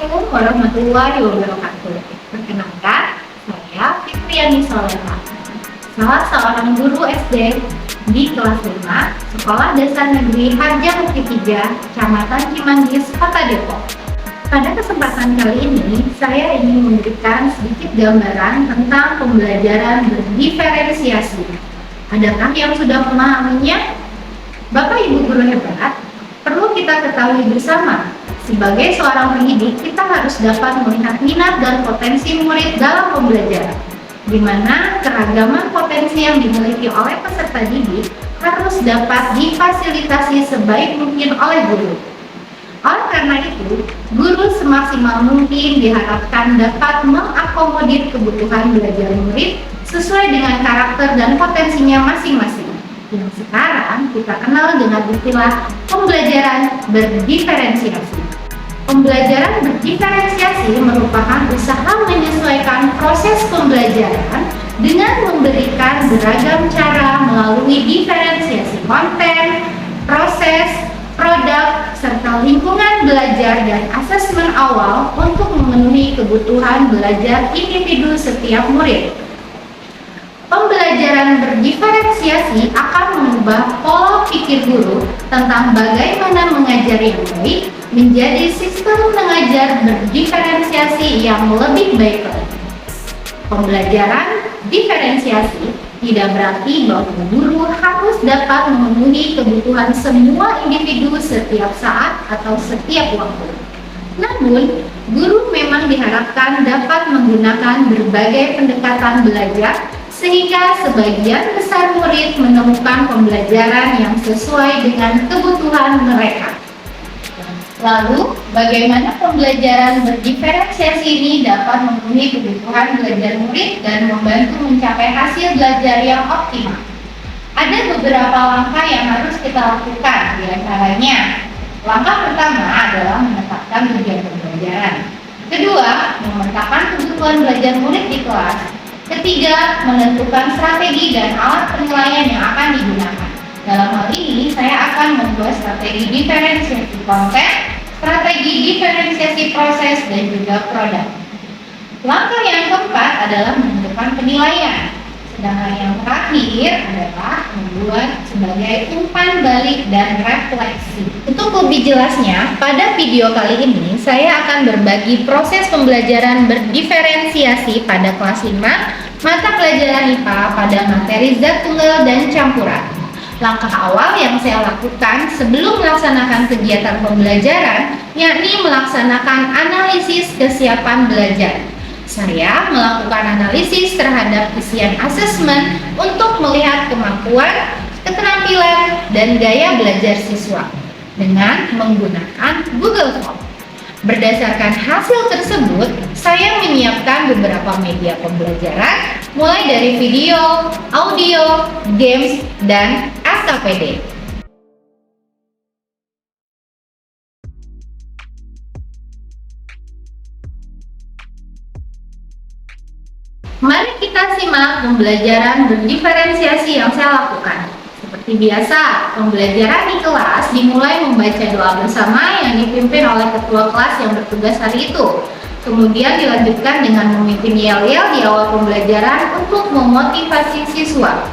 Assalamualaikum warahmatullahi wabarakatuh. Perkenalkan, saya Fitriani Soleha, salah seorang guru SD di kelas 5 Sekolah Dasar Negeri Harjamukti 3, Kecamatan Cimanggis, Kota Depok. Pada kesempatan kali ini, saya ingin memberikan sedikit gambaran tentang pembelajaran berdiferensiasi. Adakah yang sudah memahaminya? Bapak Ibu guru hebat, perlu kita ketahui bersama, sebagai seorang pendidik, kita harus dapat melihat minat dan potensi murid dalam pembelajaran, di mana keragaman potensi yang dimiliki oleh peserta didik harus dapat difasilitasi sebaik mungkin oleh guru. Oleh karena itu, guru semaksimal mungkin diharapkan dapat mengakomodir kebutuhan belajar murid sesuai dengan karakter dan potensinya masing-masing, yang sekarang kita kenal dengan istilah pembelajaran berdiferensiasi. Pembelajaran berdiferensiasi merupakan usaha menyesuaikan proses pembelajaran dengan memberikan beragam cara melalui diferensiasi konten, proses, produk, serta lingkungan belajar dan asesmen awal untuk memenuhi kebutuhan belajar individu setiap murid. Pembelajaran berdiferensiasi akan mengubah pola pikir guru tentang bagaimana mengajar yang baik menjadi sistem mengajar berdiferensiasi yang lebih baik lagi. Pembelajaran diferensiasi tidak berarti bahwa guru harus dapat memenuhi kebutuhan semua individu setiap saat atau setiap waktu. Namun, guru memang diharapkan dapat menggunakan berbagai pendekatan belajar sehingga sebagian besar murid menemukan pembelajaran yang sesuai dengan kebutuhan mereka. Lalu, bagaimana pembelajaran berdiferensiasi ini dapat memenuhi kebutuhan belajar murid dan membantu mencapai hasil belajar yang optimal? Ada beberapa langkah yang harus kita lakukan, di antaranya, langkah pertama adalah menetapkan tujuan pembelajaran. Kedua, memetakan kebutuhan belajar murid di kelas. Ketiga, menentukan strategi dan alat penilaian yang akan digunakan. Dalam hal ini, saya akan membuat strategi diferensiasi konten, strategi diferensiasi proses, dan juga produk. Langkah yang keempat adalah menentukan penilaian. Sedangkan yang terakhir adalah membuat sebagai umpan balik dan refleksi. Untuk lebih jelasnya, pada video kali ini saya akan berbagi proses pembelajaran berdiferensiasi pada kelas 5 mata pelajaran IPA pada materi zat tunggal dan campuran. Langkah awal yang saya lakukan sebelum melaksanakan kegiatan pembelajaran yakni melaksanakan analisis kesiapan belajar. Saya melakukan analisis terhadap isian asesmen untuk melihat kemampuan, keterampilan, dan gaya belajar siswa dengan menggunakan Google Form. Berdasarkan hasil tersebut, saya menyiapkan beberapa media pembelajaran mulai dari video, audio, games, dan SKPD. Mari kita simak pembelajaran berdiferensiasi yang saya lakukan. Seperti biasa, pembelajaran di kelas dimulai membaca doa bersama yang dipimpin oleh ketua kelas yang bertugas hari itu. Kemudian dilanjutkan dengan memimpin yel-yel di awal pembelajaran untuk memotivasi siswa.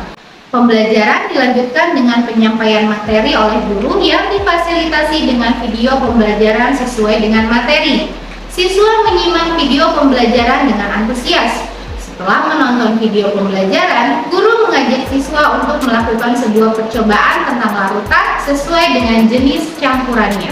Pembelajaran dilanjutkan dengan penyampaian materi oleh guru yang difasilitasi dengan video pembelajaran sesuai dengan materi. Siswa menyimak video pembelajaran dengan antusias. Setelah menonton video pembelajaran, guru mengajak siswa untuk melakukan sebuah percobaan tentang larutan sesuai dengan jenis campurannya.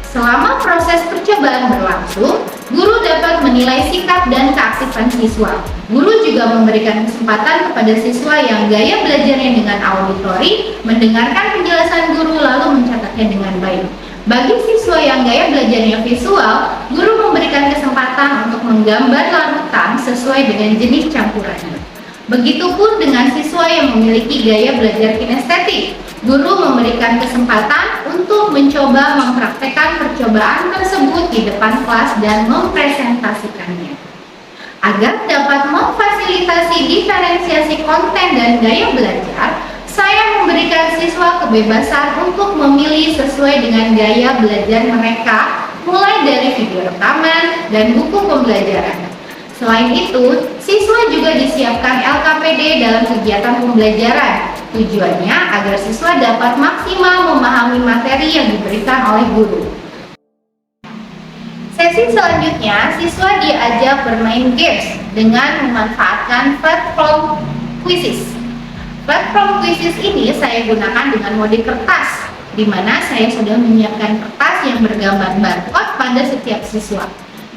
Selama proses percobaan berlangsung, guru dapat menilai sikap dan keaktifan siswa. Guru juga memberikan kesempatan kepada siswa yang gaya belajarnya dengan auditori, mendengarkan penjelasan guru lalu mencatatnya dengan baik. Bagi siswa yang gaya belajarnya visual, guru memberikan kesempatan untuk menggambar larutan sesuai dengan jenis campurannya. Begitupun dengan siswa yang memiliki gaya belajar kinestetik, guru memberikan kesempatan untuk mencoba mempraktekkan percobaan tersebut di depan kelas dan mempresentasikannya. Agar dapat memfasilitasi diferensiasi konten dan gaya belajar, saya memberikan siswa kebebasan untuk memilih sesuai dengan gaya belajar mereka mulai dari video rekaman dan buku pembelajaran. Selain itu, siswa juga disiapkan LKPD dalam kegiatan pembelajaran. Tujuannya agar siswa dapat maksimal memahami materi yang diberikan oleh guru. Sesi selanjutnya, siswa diajak bermain games dengan memanfaatkan platform quizzes. Platform quizzes ini saya gunakan dengan mode kertas, di mana saya sudah menyiapkan kertas yang bergambar barcode pada setiap siswa.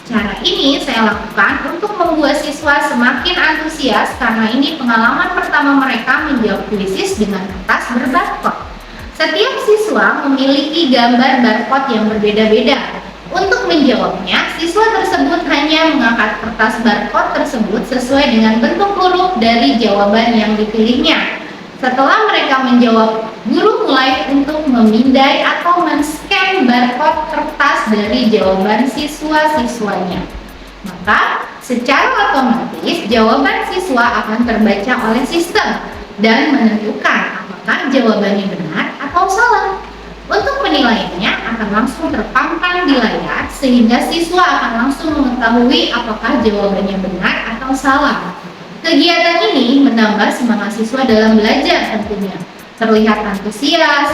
Cara ini saya lakukan untuk membuat siswa semakin antusias karena ini pengalaman pertama mereka menjawab kuisis dengan kertas berbarcode. Setiap siswa memiliki gambar barcode yang berbeda-beda. Untuk menjawabnya, siswa tersebut hanya mengangkat kertas barcode tersebut sesuai dengan bentuk huruf dari jawaban yang dipilihnya. Setelah mereka menjawab, guru mulai untuk memindai atau men-scan barcode kertas dari jawaban siswa-siswanya. Maka, secara otomatis jawaban siswa akan terbaca oleh sistem dan menentukan apakah jawabannya benar atau salah. Untuk penilaiannya akan langsung terpampang di layar sehingga siswa akan langsung mengetahui apakah jawabannya benar atau salah. Kegiatan ini menambah semangat siswa dalam belajar tentunya. Terlihat antusias,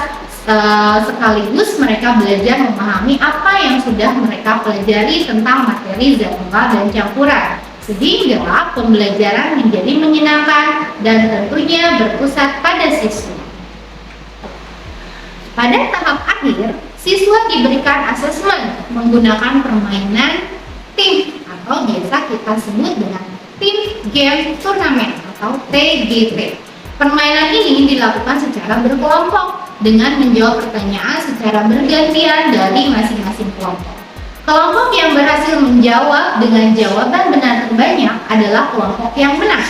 sekaligus mereka belajar memahami apa yang sudah mereka pelajari tentang materi zat tunggal dan campuran. Sehingga pembelajaran menjadi menyenangkan dan tentunya berpusat pada siswa. Pada tahap akhir, siswa diberikan asesmen menggunakan permainan tim atau biasa kita sebut dengan Team Game Turnamen atau TGT. Permainan ini dilakukan secara berkelompok dengan menjawab pertanyaan secara bergantian dari masing-masing kelompok. Kelompok yang berhasil menjawab dengan jawaban benar terbanyak adalah kelompok yang menang.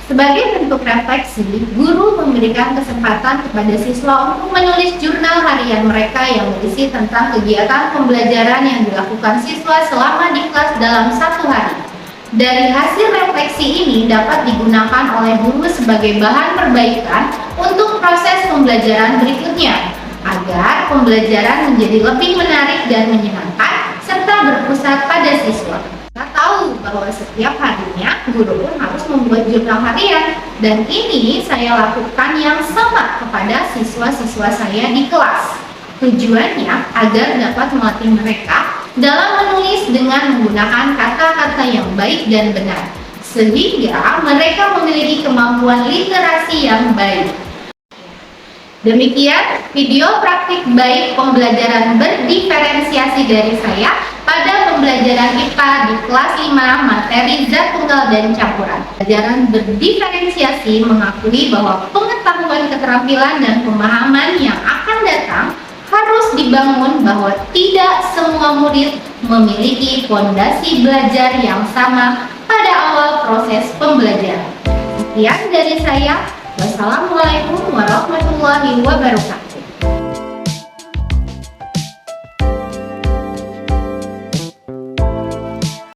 Sebagai bentuk refleksi, guru memberikan kesempatan kepada siswa untuk menulis jurnal harian mereka yang berisi tentang kegiatan pembelajaran yang dilakukan siswa selama di kelas dalam satu hari. Dari hasil refleksi ini dapat digunakan oleh guru sebagai bahan perbaikan untuk proses pembelajaran berikutnya, agar pembelajaran menjadi lebih menarik dan menyenangkan, serta berpusat pada siswa. Kita tahu bahwa setiap harinya guru pun harus membuat jurnal harian, dan ini saya lakukan yang sama kepada siswa-siswa saya di kelas. Tujuannya agar dapat melatih mereka dalam menulis dengan menggunakan kata-kata yang baik dan benar, sehingga mereka memiliki kemampuan literasi yang baik. Demikian video praktik baik pembelajaran berdiferensiasi dari saya pada pembelajaran IPA di kelas 5 materi zat tunggal dan campuran. Pembelajaran berdiferensiasi mengakui bahwa pengetahuan, keterampilan, dan pemahaman yang akan datang harus dibangun bahwa tidak semua murid memiliki fondasi belajar yang sama pada awal proses pembelajaran. Sekian dari saya. Wassalamualaikum warahmatullahi wabarakatuh.